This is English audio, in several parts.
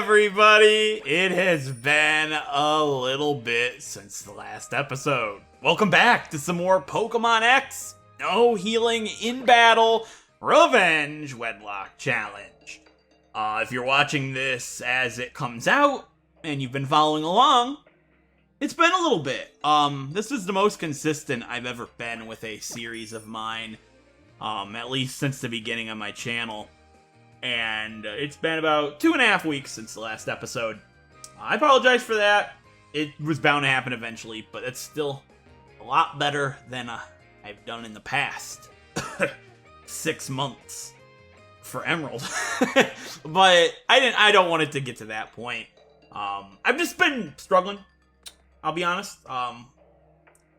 everybody! It has been a little bit since the last episode. Welcome back to some more Pokemon X No Healing in Battle Revenge Wedlocke Challenge. If you're watching this as it comes out, and you've been following along, it's been a little bit. This is the most consistent I've ever been with a series of mine, at least since the beginning of my channel. And it's been about 2.5 weeks since the last episode. I apologize for that. It was bound to happen eventually, but it's still a lot better than I've done in the past. 6 months for Emerald. But I don't want it to get to that point. I've just been struggling, I'll be honest. I'm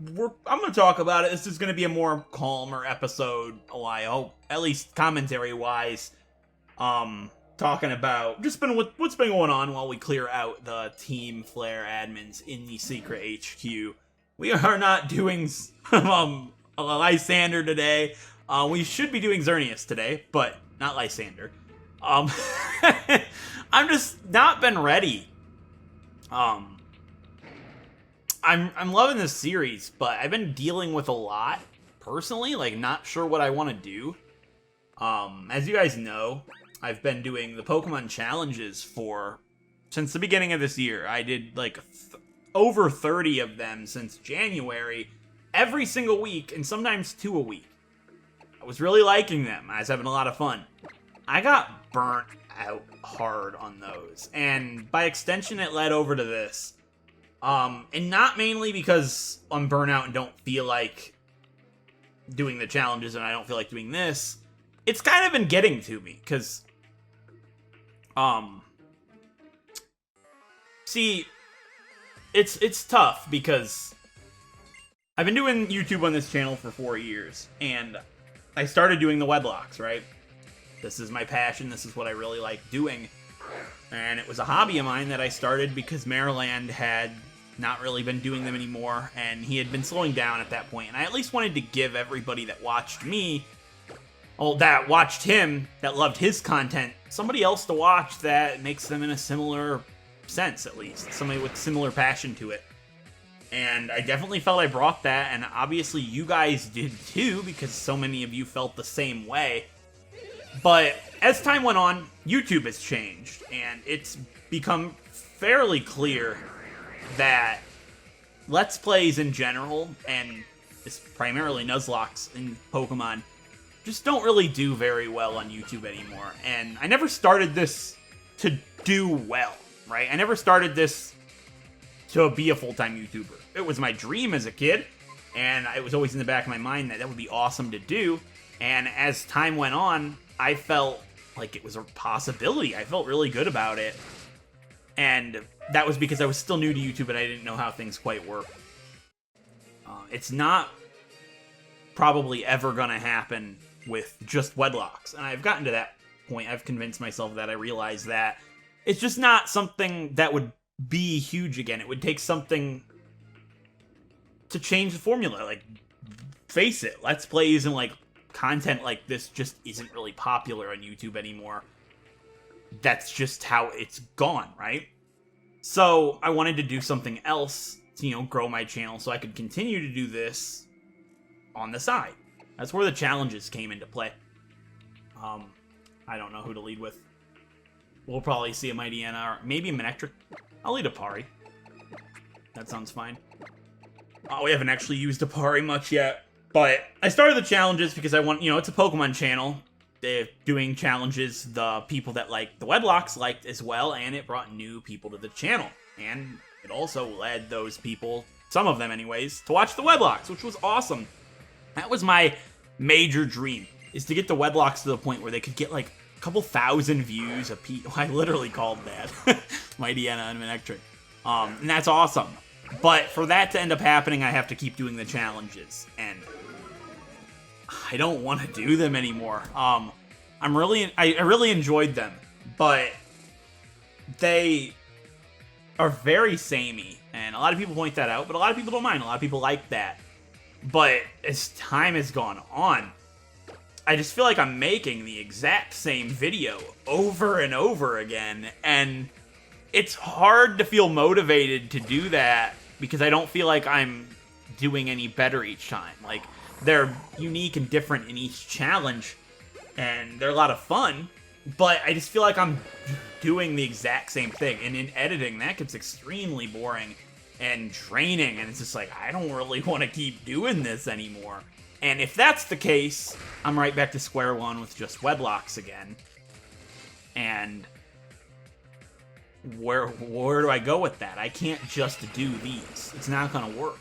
going to talk about it. This is going to be a more calmer episode, I hope, at least commentary-wise. Talking about just what's been going on while we clear out the Team Flare admins in the secret HQ. We are not doing Lysander today. We should be doing Xerneas today, but not Lysander. I'm just not been ready. I'm loving this series, but I've been dealing with a lot personally, like not sure what I want to do. As you guys know, I've been doing the Pokemon challenges since the beginning of this year. I did like over 30 of them since January, every single week, and sometimes 2 a week. I was really liking them. I was having a lot of fun. I got burnt out hard on those, and by extension, it led over to this. And not mainly because I'm burnt out and don't feel like doing the challenges, and I don't feel like doing this. It's kind of been getting to me, because, see, it's tough, because I've been doing YouTube on this channel for 4 years, and I started doing the Wedlocks, right? This is my passion, this is what I really like doing, and it was a hobby of mine that I started because Maryland had not really been doing them anymore, and he had been slowing down at that point, and I at least wanted to give everybody that watched me, that watched him, that loved his content, somebody else to watch that makes them in a similar sense, at least. Somebody with similar passion to it. And I definitely felt I brought that, and obviously you guys did too, because so many of you felt the same way. But as time went on, YouTube has changed, and it's become fairly clear that Let's Plays in general, and it's primarily Nuzlocks in Pokemon, just don't really do very well on YouTube anymore. And I never started this to do well, right? I never started this to be a full-time YouTuber. It was my dream as a kid, and it was always in the back of my mind that would be awesome to do. And as time went on, I felt like it was a possibility. I felt really good about it. And that was because I was still new to YouTube and I didn't know how things quite work. It's not probably ever gonna happen with just Wedlocks, and I've gotten to that point. I've convinced myself that. I realize that it's just not something that would be huge again. It would take something to change the formula. Like, face it, Let's Plays and like content like this just isn't really popular on YouTube anymore. That's just how it's gone, right? So I wanted to do something else to, grow my channel so I could continue to do this on the side. That's where the challenges came into play. I don't know who to lead with. We'll probably see a Mightyena or maybe a Manectric. I'll lead a Pari. That sounds fine. We haven't actually used a Pari much yet. But I started the challenges because I want, it's a Pokemon channel. They're doing challenges the people that like the Wedlocks liked as well, and it brought new people to the channel. And it also led those people, some of them anyways, to watch the Wedlocks, which was awesome. That was my major dream, is to get the Wedlocks to the point where they could get like a couple thousand views a piece. I literally called that Mightyena and Manectric. And that's awesome. But for that to end up happening, I have to keep doing the challenges, and I don't want to do them anymore. I really enjoyed them, but they are very samey, and a lot of people point that out, but a lot of people don't mind. A lot of people like that. But as time has gone on, I just feel like I'm making the exact same video over and over again, and it's hard to feel motivated to do that because I don't feel like I'm doing any better each time. Like, they're unique and different in each challenge, and they're a lot of fun, but I just feel like I'm doing the exact same thing. And in editing, that gets extremely boring and draining, and it's just like, I don't really want to keep doing this anymore. And if that's the case, I'm right back to square one with just wedlocks again. And where do I go with that? I can't just do these. It's not gonna work.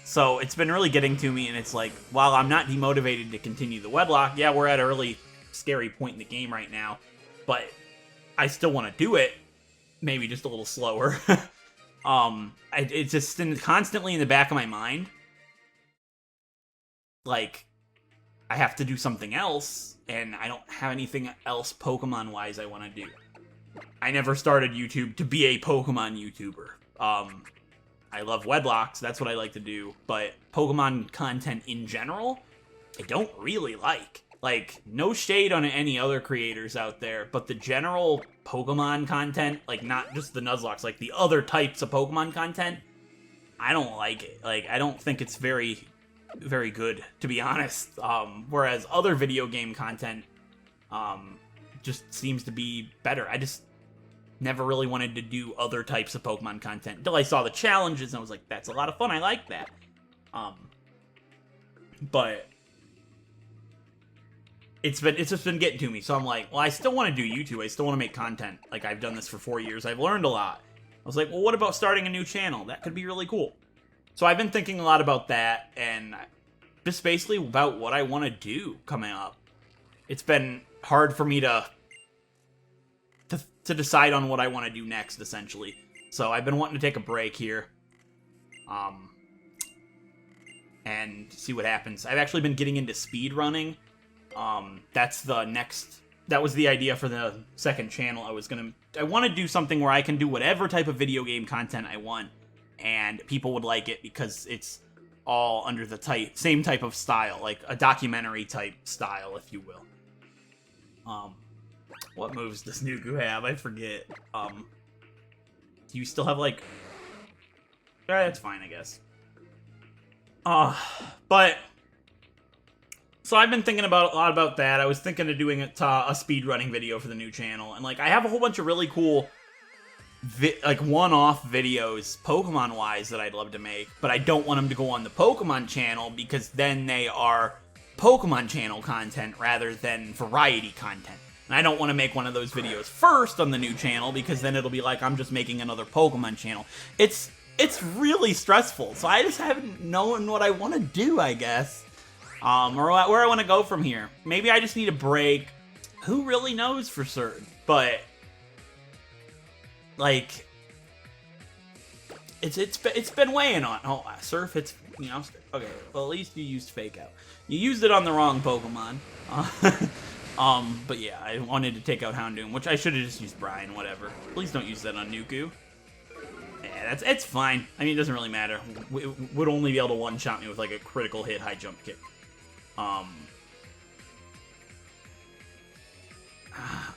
So it's been really getting to me, and it's like, while I'm not demotivated to continue the wedlock, yeah, we're at a really scary point in the game right now, but I still want to do it, maybe just a little slower. It's just constantly in the back of my mind, like, I have to do something else, and I don't have anything else Pokemon-wise I want to do. I never started YouTube to be a Pokemon YouTuber. I love wedlocks, that's what I like to do, but Pokemon content in general, I don't really like. Like, no shade on any other creators out there, but the general Pokemon content, like, not just the Nuzlocke, like, the other types of Pokemon content, I don't like it. Like, I don't think it's very, very good, to be honest. Whereas other video game content, just seems to be better. I just never really wanted to do other types of Pokemon content until I saw the challenges, and I was like, that's a lot of fun, I like that. But it's just been getting to me, so I'm like, well, I still want to do YouTube, I still want to make content. Like, I've done this for 4 years, I've learned a lot. I was like, well, what about starting a new channel? That could be really cool. So I've been thinking a lot about that, and just basically about what I want to do coming up. It's been hard for me to decide on what I want to do next, essentially. So I've been wanting to take a break here, and see what happens. I've actually been getting into speed running. That was the idea for the second channel. I want to do something where I can do whatever type of video game content I want, and people would like it because it's all under the same type of style, like a documentary type style, if you will. What moves does Nuku have? I forget. Do you still have, like... that's fine, I guess. But... So I've been thinking a lot about that. I was thinking of doing a speedrunning video for the new channel. And, like, I have a whole bunch of really cool, one-off videos, Pokemon-wise, that I'd love to make. But I don't want them to go on the Pokemon channel, because then they are Pokemon channel content rather than variety content. And I don't want to make one of those videos first on the new channel, because then it'll be like I'm just making another Pokemon channel. It's really stressful, so I just haven't known what I want to do, I guess. Or where I want to go from here. Maybe I just need a break. Who really knows for certain? But, like, it's been weighing on. Oh, Surf, it's, you know, okay, well, at least you used Fake Out. You used it on the wrong Pokemon. But yeah, I wanted to take out Houndoom, which I should have just used Brian, whatever. Please don't use that on Nuku. Yeah, it's fine. I mean, it doesn't really matter. It would only be able to one-shot me with, like, a critical hit high jump kick.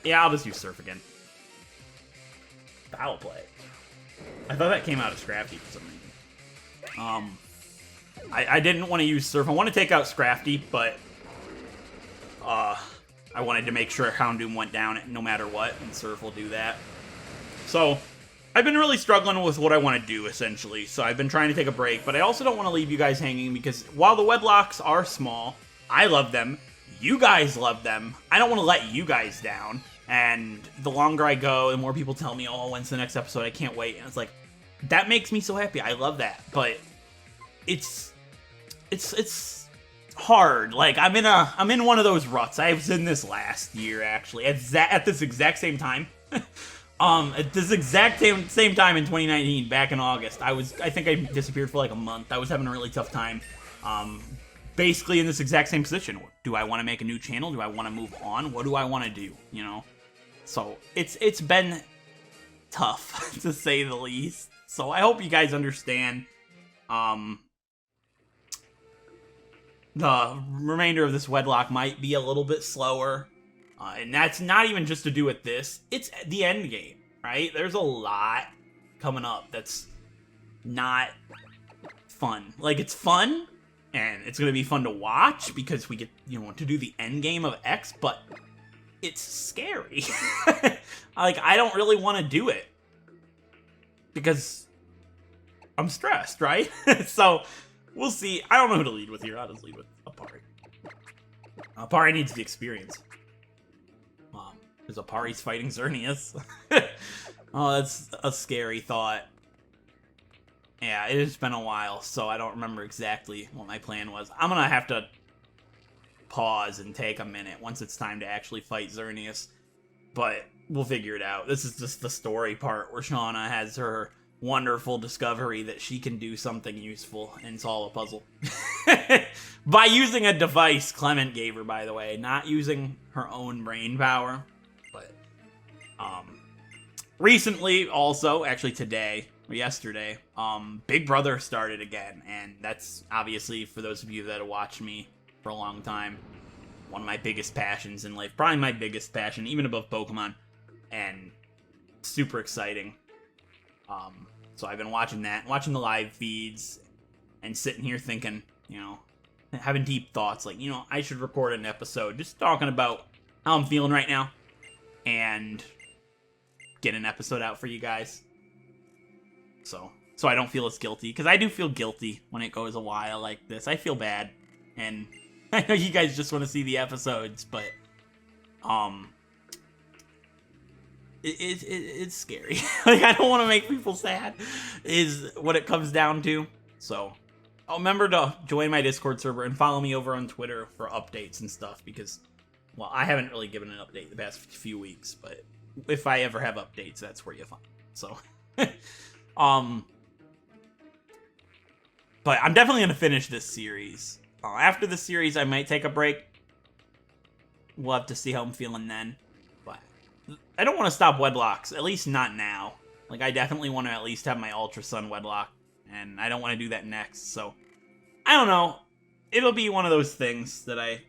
Yeah, I'll just use Surf again. Foul play. I thought that came out of Scrafty for some reason. I didn't want to use Surf. I want to take out Scrafty, but I wanted to make sure Houndoom went down no matter what, and Surf will do that. So I've been really struggling with what I want to do, essentially. So I've been trying to take a break, but I also don't want to leave you guys hanging, because while the wedlocks are small, I love them. You guys love them. I don't want to let you guys down. And the longer I go, the more people tell me, oh, when's the next episode? I can't wait. And it's like, that makes me so happy. I love that. But it's hard. Like, I'm in one of those ruts. I was in this last year, actually, at this exact same time. At this exact same time in 2019, back in August, I think I disappeared for like a month. I was having a really tough time. Basically in this exact same position. Do I want to make a new channel? Do I want to move on? What do I want to do? You know? So it's been tough, to say the least. So I hope you guys understand. The remainder of this wedlock might be a little bit slower. And that's not even just to do with this. It's the end game, right? There's a lot coming up that's not fun. Like, it's fun, and it's gonna be fun to watch because we get, you know, to do the end game of X, but it's scary. Like, I don't really want to do it because I'm stressed, right? So we'll see. I don't know who to lead with here. I'll just lead with Apari. Apari needs the experience. Because Apari's fighting Xerneas. Oh, that's a scary thought. Yeah, it has been a while, so I don't remember exactly what my plan was. I'm gonna have to pause and take a minute once it's time to actually fight Xerneas. But we'll figure it out. This is just the story part where Shauna has her wonderful discovery that she can do something useful and solve a puzzle. By using a device Clement gave her, by the way. Not using her own brain power. But, recently, also, actually today, or yesterday, Big Brother started again. And that's, obviously, for those of you that have watched me for a long time, one of my biggest passions in life. Probably my biggest passion, even above Pokemon. And super exciting. So I've been watching that, watching the live feeds, and sitting here thinking, you know, having deep thoughts, like, you know, I should record an episode just talking about how I'm feeling right now, and get an episode out for you guys. So I don't feel as guilty, because I do feel guilty when it goes a while like this. I feel bad, and I know you guys just want to see the episodes, but, it's scary. Like, I don't want to make people sad, is what it comes down to. So, remember to join my Discord server and follow me over on Twitter for updates and stuff, because, well, I haven't really given an update the past few weeks, but if I ever have updates, that's where you find it. So, but I'm definitely going to finish this series. After the series, I might take a break. We'll have to see how I'm feeling then. But I don't want to stop Wedlocks, at least not now. Like, I definitely want to at least have my Ultra Sun Wedlock, and I don't want to do that next, so I don't know. It'll be one of those things that I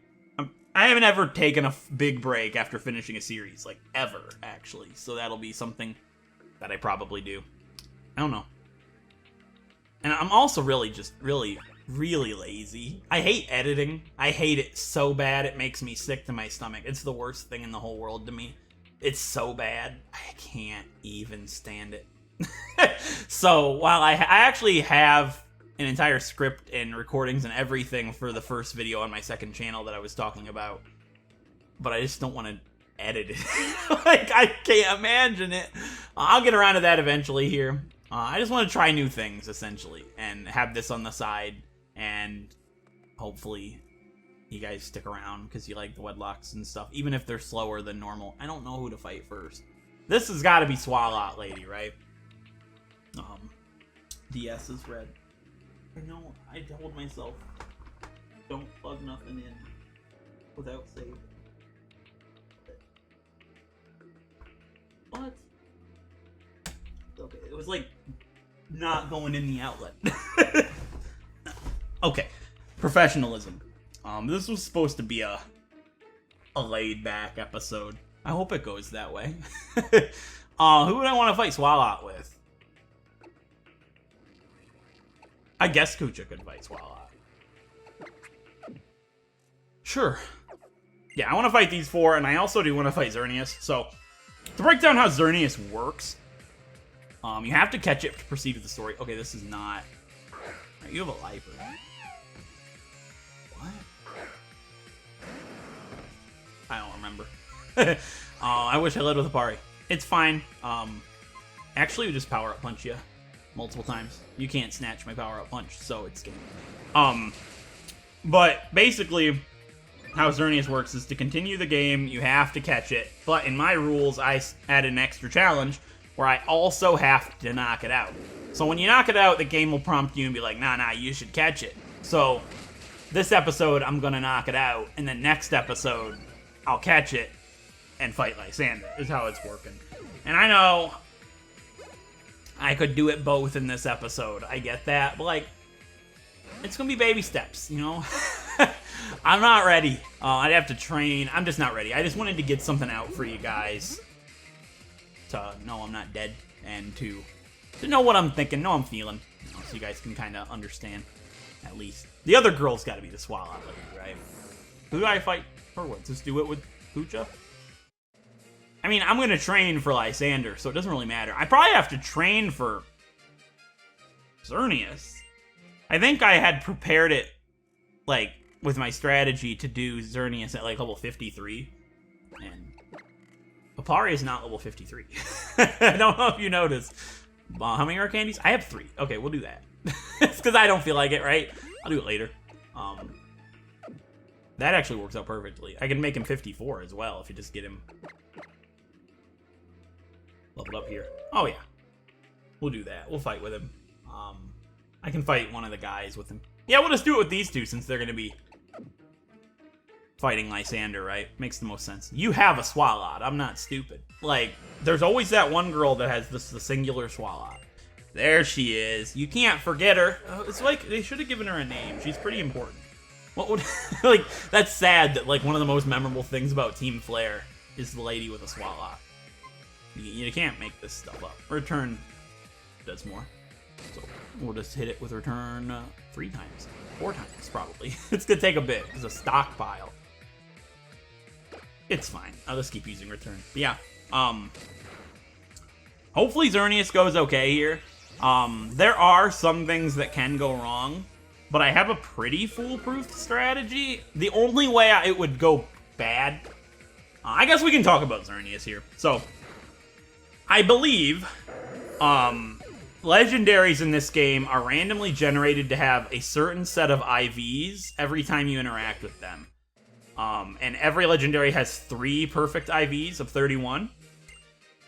haven't ever taken a big break after finishing a series, like, ever, actually. So that'll be something that I probably do. I don't know. And I'm also really lazy. I hate editing. I hate it so bad it makes me sick to my stomach. It's the worst thing in the whole world to me. It's so bad, I can't even stand it. So, while I actually have an entire script and recordings and everything for the first video on my second channel that I was talking about, but I just don't want to edit it. Like, I can't imagine it. I'll get around to that eventually here. I just want to try new things, essentially, and have this on the side, and hopefully you guys stick around because you like the Wedlocks and stuff, even if they're slower than normal. I don't know who to fight first. This has got to be Swalot Lady, right? DS is red. I know, I told myself, don't plug nothing in without save. What? Okay, it was like not going in the outlet. Okay, professionalism. This was supposed to be a laid-back episode. I hope it goes that way. Who would I want to fight Swalot with? I guess Kucha could fight Swalot. Sure. Yeah, I want to fight these four, and I also do want to fight Xerneas. So, to break down how Xerneas works, you have to catch it to proceed with the story. Okay, this is not... You have a Lifer. What? I don't remember. I wish I led with Apari. It's fine. Actually, we just power-up punch you multiple times. You can't snatch my power-up punch, so it's game. But basically, how Xerneas works is to continue the game, you have to catch it. But in my rules, I added an extra challenge where I also have to knock it out. So when you knock it out, the game will prompt you and be like, nah, you should catch it. So this episode, I'm going to knock it out, and then next episode, I'll catch it and fight Lysander, is how it's working. And I know I could do it both in this episode. I get that, but, like, it's gonna be baby steps, you know? I'm not ready. I'd have to train. I'm just not ready. I just wanted to get something out for you guys to know I'm not dead, and to know what I'm thinking, know I'm feeling, you know, so you guys can kind of understand, at least. The other girl's got to be the Swalot lady, right? Who do I fight for what? Just do it with Kucha? I mean, I'm going to train for Lysander, so it doesn't really matter. I probably have to train for Xerneas. I think I had prepared it, like, with my strategy to do Xerneas at, like, level 53. And Papari is not level 53. I don't know if you noticed. How many rare candies? I have 3. Okay, we'll do that. It's because I don't feel like it, right? I'll do it later. That actually works out perfectly. I can make him 54 as well if you just get him leveled up here. Oh, yeah. We'll do that. We'll fight with him. I can fight one of the guys with him. Yeah, we'll just do it with these two since they're going to be fighting Lysander, right? Makes the most sense. You have a Swalot. I'm not stupid. Like, there's always that one girl that has the singular Swalot. There she is. You can't forget her. It's like they should have given her a name. She's pretty important. What would like? That's sad that like one of the most memorable things about Team Flare is the lady with a Swalot. You can't make this stuff up. Return does more. So we'll just hit it with return 3 times. 4 times, probably. It's gonna take a bit. It's a stockpile. It's fine. I'll just keep using return. But yeah. Hopefully Xerneas goes okay here. There are some things that can go wrong, but I have a pretty foolproof strategy. The only way it would go bad... I guess we can talk about Xerneas here. So, I believe... legendaries in this game are randomly generated to have a certain set of IVs every time you interact with them. And every legendary has 3 perfect IVs of 31.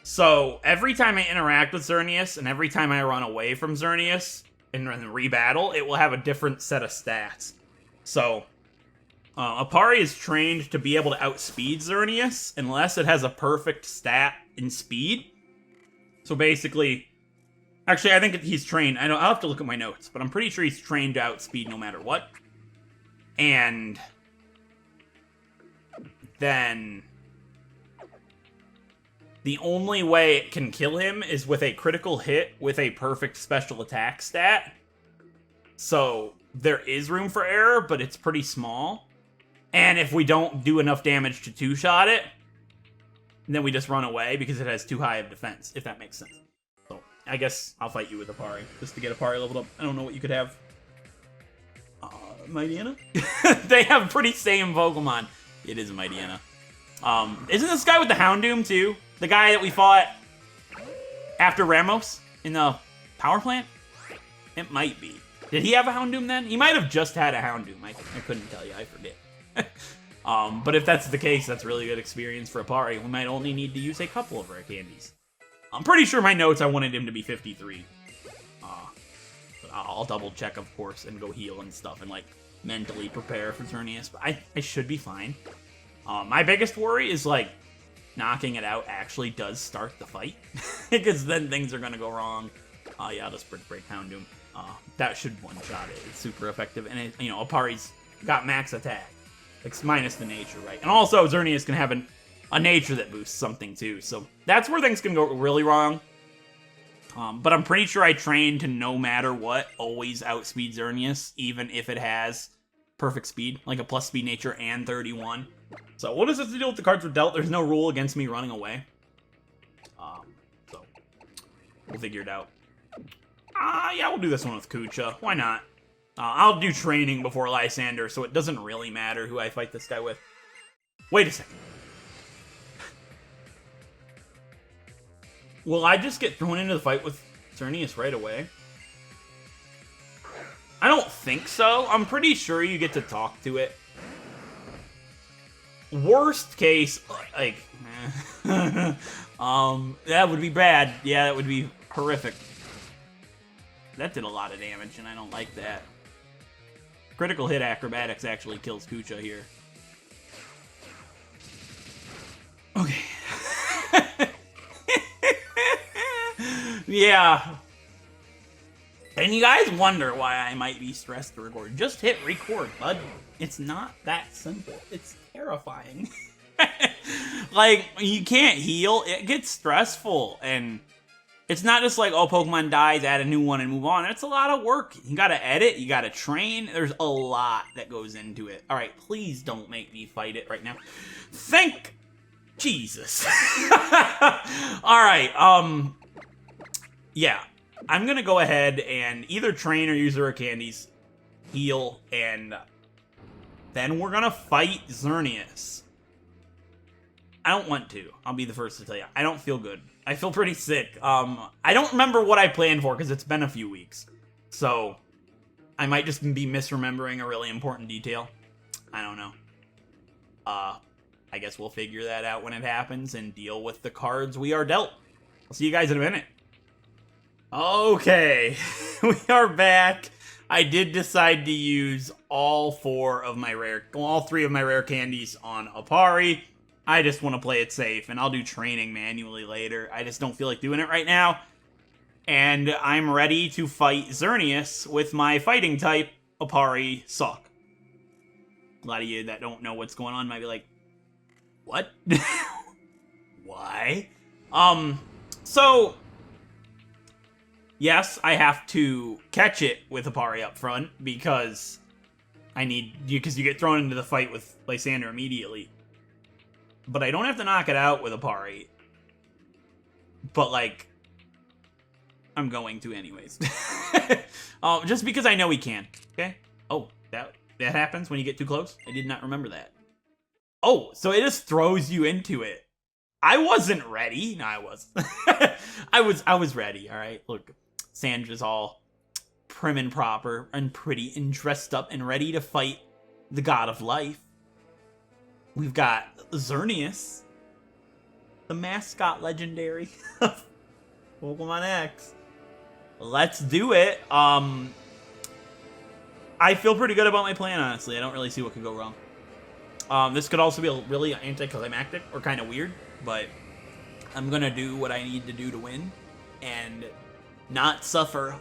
So every time I interact with Xerneas and every time I run away from Xerneas and rebattle, it will have a different set of stats. So Apari is trained to be able to outspeed Xerneas unless it has a perfect stat in speed. So basically... Actually, I think he's trained. I'll have to look at my notes, but I'm pretty sure he's trained to outspeed no matter what. And then the only way it can kill him is with a critical hit with a perfect special attack stat. So there is room for error, but it's pretty small. And if we don't do enough damage to 2-shot it, then we just run away because it has too high of defense, if that makes sense. I guess I'll fight you with Apari, just to get Apari leveled up. I don't know what you could have. Mightyena? They have pretty same Pokemon. It is a Mightyena. Isn't this guy with the Houndoom, too? The guy that we fought after Ramos in the power plant? It might be. Did he have a Houndoom then? He might have just had a Houndoom. I couldn't tell you. I forget. But if that's the case, that's really good experience for Apari. We might only need to use a couple of rare candies. I'm pretty sure my notes I wanted him to be 53. But I'll double check, of course, and go heal and stuff and, like, mentally prepare for Xerneas. But I should be fine. My biggest worry is, like, knocking it out actually does start the fight. Because then things are going to go wrong. Yeah, I'll just break Houndoom. That should one-shot it. It's super effective. And, it, you know, Apari's got max attack. It's minus the nature, right? And also, Xerneas can have a nature that boosts something too, so that's where things can go really wrong. But I'm pretty sure I trained to no matter what, always outspeed Xerneas, even if it has perfect speed, like a plus speed nature and 31. So what does this deal with the cards were dealt? There's no rule against me running away. So we'll figure it out. Yeah, we'll do this one with Kucha. Why not? I'll do training before Lysander, so it doesn't really matter who I fight this guy with. Wait a second. Will I just get thrown into the fight with Xerneas right away? I don't think so. I'm pretty sure you get to talk to it. Worst case, like... that would be bad. Yeah, that would be horrific. That did a lot of damage, and I don't like that. Critical hit acrobatics actually kills Kucha here. Okay. Yeah. And you guys wonder why I might be stressed to record. Just hit record, bud. It's not that simple. It's terrifying. Like, you can't heal. It gets stressful. And it's not just like, oh, Pokemon dies, add a new one and move on. It's a lot of work. You gotta edit. You gotta train. There's a lot that goes into it. All right, please don't make me fight it right now. Thank Jesus. All right, yeah. I'm gonna go ahead and either train or use Zero Candies, heal, and then we're gonna fight Xerneas. I don't want to. I'll be the first to tell you. I don't feel good. I feel pretty sick. I don't remember what I planned for because it's been a few weeks. So, I might just be misremembering a really important detail. I don't know. I guess we'll figure that out when it happens and deal with the cards we are dealt. I'll see you guys in a minute. Okay, we are back. I did decide to use all three of my rare candies on Apari. I just want to play it safe, and I'll do training manually later. I just don't feel like doing it right now. And I'm ready to fight Xerneas with my fighting type, Apari Suck. A lot of you that don't know what's going on might be like, what? Why? So, yes, I have to catch it with Apari up front, because you get thrown into the fight with Lysandre immediately. But I don't have to knock it out with Apari. But, like, I'm going to anyways. Just because I know he can, okay? Oh, that happens when you get too close? I did not remember that. Oh, so it just throws you into it. I wasn't ready. No, I wasn't. I was ready, alright? Look, Sandra's all prim and proper and pretty and dressed up and ready to fight the God of Life. We've got Xerneas, the mascot legendary of Pokemon X. Let's do it. I feel pretty good about my plan, honestly. I don't really see what could go wrong. This could also be a really anticlimactic or kind of weird, but I'm going to do what I need to do to win and not suffer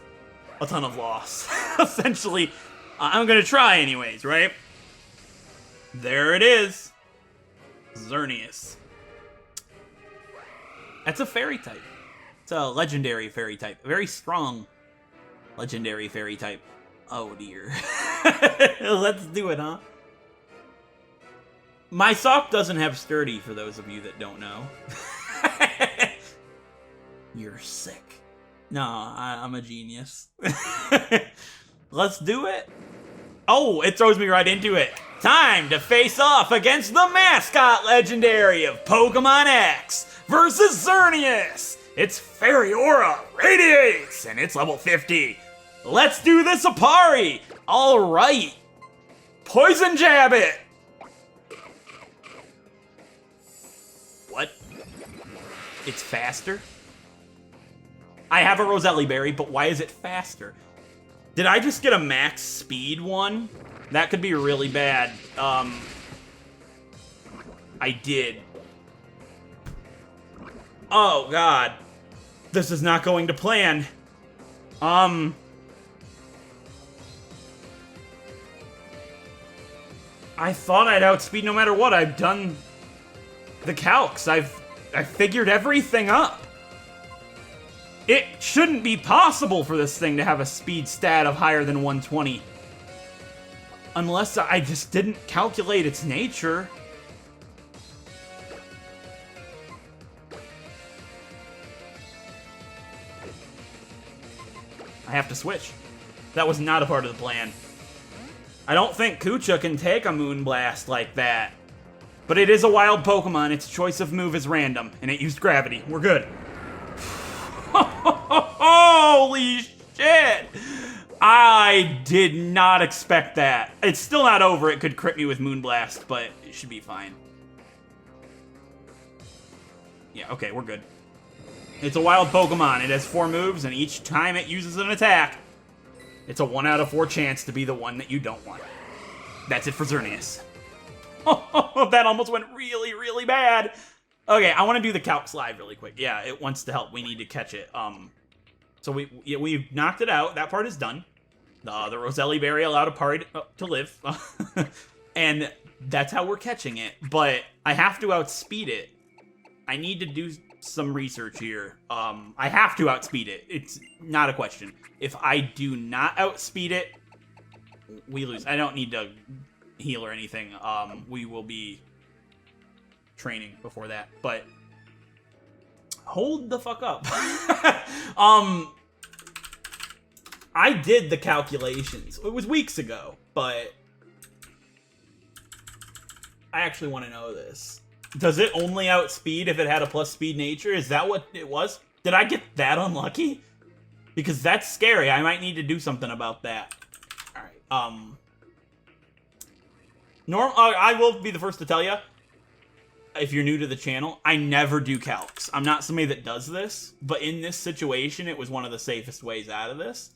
a ton of loss. Essentially, I'm going to try anyways, right? There it is. Xerneas. That's a fairy type. It's a legendary fairy type. A very strong legendary fairy type. Oh dear. Let's do it, huh? My sock doesn't have sturdy, for those of you that don't know. You're sick. No, I'm a genius. Let's do it. Oh, it throws me right into it. Time to face off against the mascot legendary of Pokemon X versus Xerneas. It's Fairy Aura Radiates, and it's level 50. Let's do this, Apari. All right. Poison Jab it. What? It's faster? I have a Roselli Berry, but why is it faster? Did I just get a max speed one? That could be really bad. I did. Oh, God. This is not going to plan. I thought I'd outspeed no matter what. I've done the calcs. I've figured everything up. It shouldn't be possible for this thing to have a speed stat of higher than 120. Unless I just didn't calculate its nature. I have to switch. That was not a part of the plan. I don't think Kucha can take a Moonblast like that. But it is a wild Pokemon. Its choice of move is random, and it used Gravity. We're good. Holy shit! I did not expect that. It's still not over. It could crit me with Moonblast, but it should be fine. Yeah, okay, we're good. It's a wild Pokemon. It has 4 moves, and each time it uses an attack, it's a 1 out of 4 chance to be the one that you don't want. That's it for Xerneas. That almost went really, really bad. Okay, I want to do the calcs live really quick. Yeah, it wants to help. We need to catch it. So we've knocked it out. That part is done. The Roselli Berry allowed Apari to live. And that's how we're catching it. But I have to outspeed it. I need to do some research here. I have to outspeed it. It's not a question. If I do not outspeed it, we lose. I don't need to heal or anything. We will be training before that. But hold the fuck up. I did the calculations. It was weeks ago, but I actually want to know this. Does it only outspeed if it had a plus speed nature? Is that what it was? Did I get that unlucky? Because that's scary. I might need to do something about that. Alright, I will be the first to tell you, if you're new to the channel, I never do calcs. I'm not somebody that does this, but in this situation, it was one of the safest ways out of this.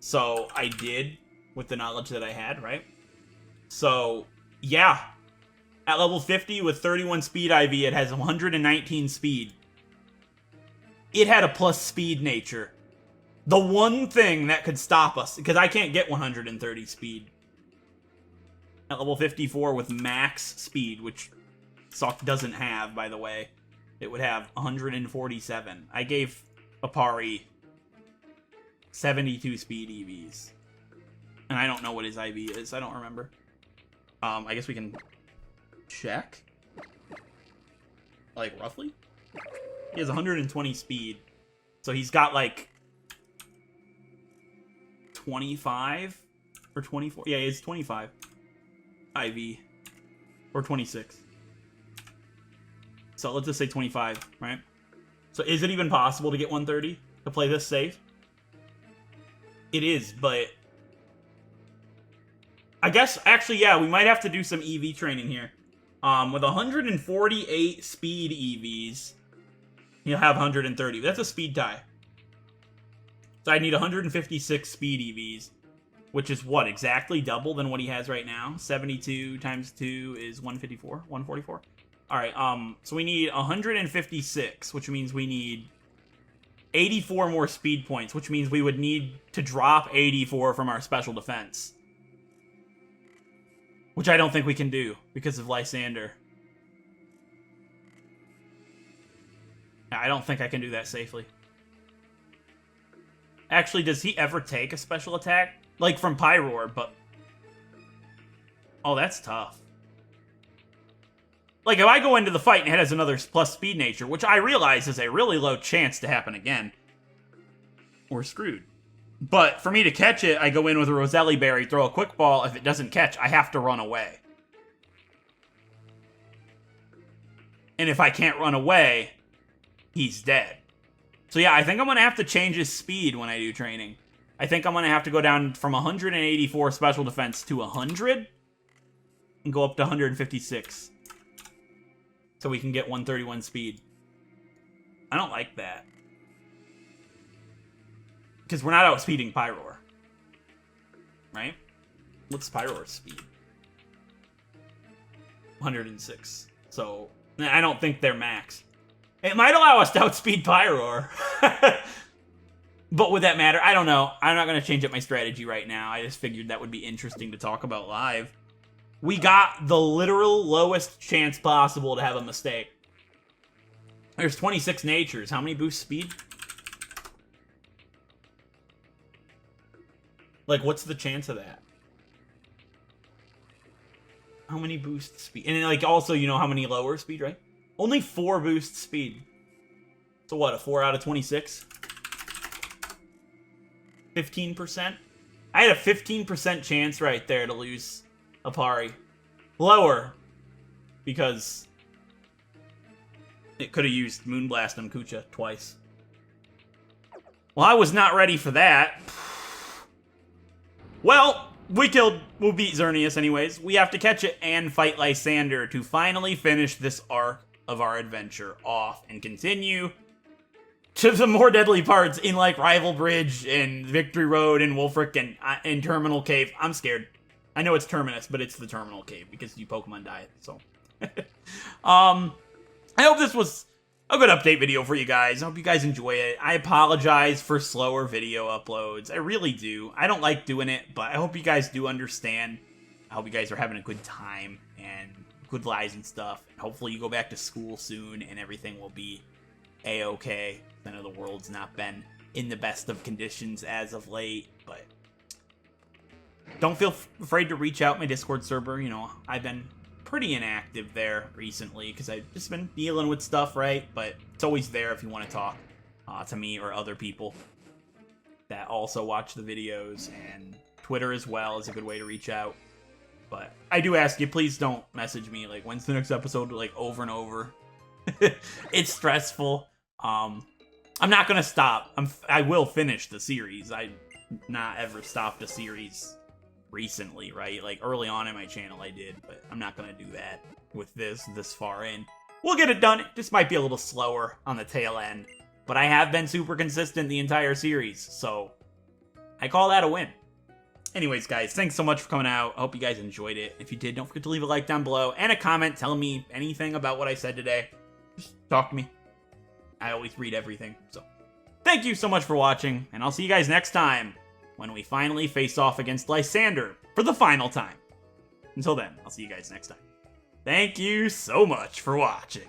So I did with the knowledge that I had, right? So, yeah. At level 50 with 31 speed IV, it has 119 speed. It had a plus speed nature. The one thing that could stop us, because I can't get 130 speed. At level 54 with max speed, which Sok doesn't have, by the way. It would have 147. I gave Apari 72 speed EVs. And I don't know what his IV is. I don't remember. I guess we can check. Like, roughly? He has 120 speed. So he's got, like, 25 or 24. Yeah, he has 25 IV. Or 26. So let's just say 25, right? So is it even possible to get 130 to play this safe? It is, but I guess, actually, yeah, we might have to do some EV training here. With 148 speed EVs, he'll have 130. That's a speed tie. So I need 156 speed EVs, which is what, exactly double than what he has right now? 72 times 2 is 154, 144. All right, so we need 156, which means we need 84 more speed points, which means we would need to drop 84 from our special defense. Which I don't think we can do because of Lysander. I don't think I can do that safely. Actually, does he ever take a special attack? Like from Pyroar, but... Oh, that's tough. Like, if I go into the fight and it has another plus speed nature, which I realize is a really low chance to happen again, we're screwed. But for me to catch it, I go in with a Roselli Berry, throw a quick ball. If it doesn't catch, I have to run away. And if I can't run away, he's dead. So yeah, I think I'm going to have to change his speed when I do training. I think I'm going to have to go down from 184 special defense to 100 and go up to 156. So we can get 131 speed. I don't like that. Because we're not outspeeding Pyroar. Right? What's Pyroar's speed? 106. So, I don't think they're max. It might allow us to outspeed Pyroar. But would that matter? I don't know. I'm not going to change up my strategy right now. I just figured that would be interesting to talk about live. We got the literal lowest chance possible to have a mistake. There's 26 natures. How many boost speed? Like, what's the chance of that? How many boost speed? And then, like, also, you know how many lower speed, right? Only 4 boost speed. So what, a 4 out of 26? 15%? I had a 15% chance right there to lose Apari. Lower. Because it could have used Moonblast on Kucha twice. Well, I was not ready for that. Well, we'll beat Xerneas anyways. We have to catch it and fight Lysander to finally finish this arc of our adventure off and continue to the more deadly parts in, like, Rival Bridge and Victory Road and Wolfric and Terminal Cave. I'm scared. I know it's Terminus, but it's the Terminal Cave because you Pokemon die, so. I hope this was a good update video for you guys. I hope you guys enjoy it. I apologize for slower video uploads. I really do. I don't like doing it, but I hope you guys do understand. I hope you guys are having a good time. and good lies and stuff. And hopefully you go back to school soon and everything will be a-okay. I know the world's not been in the best of conditions as of late, but don't feel afraid to reach out my Discord server. You know, I've been pretty inactive there recently because I've just been dealing with stuff, right? But it's always there if you want to talk to me or other people that also watch the videos, and Twitter as well is a good way to reach out. But I do ask you, please don't message me like, when's the next episode, like over and over. It's stressful. I'm not gonna stop. I will finish the series. I not ever stopped a series recently, right? Like early on in my channel I did, but I'm not gonna do that with this far in. We'll get it done. It just might be a little slower on the tail end, but I have been super consistent the entire series, so I call that a win. Anyways, guys, thanks so much for coming out. I hope you guys enjoyed it. If you did, don't forget to leave a like down below and a comment telling me anything about what I said today. Just talk to me. I always read everything, so thank you so much for watching, and I'll see you guys next time when we finally face off against Lysander for the final time. Until then, I'll see you guys next time. Thank you so much for watching.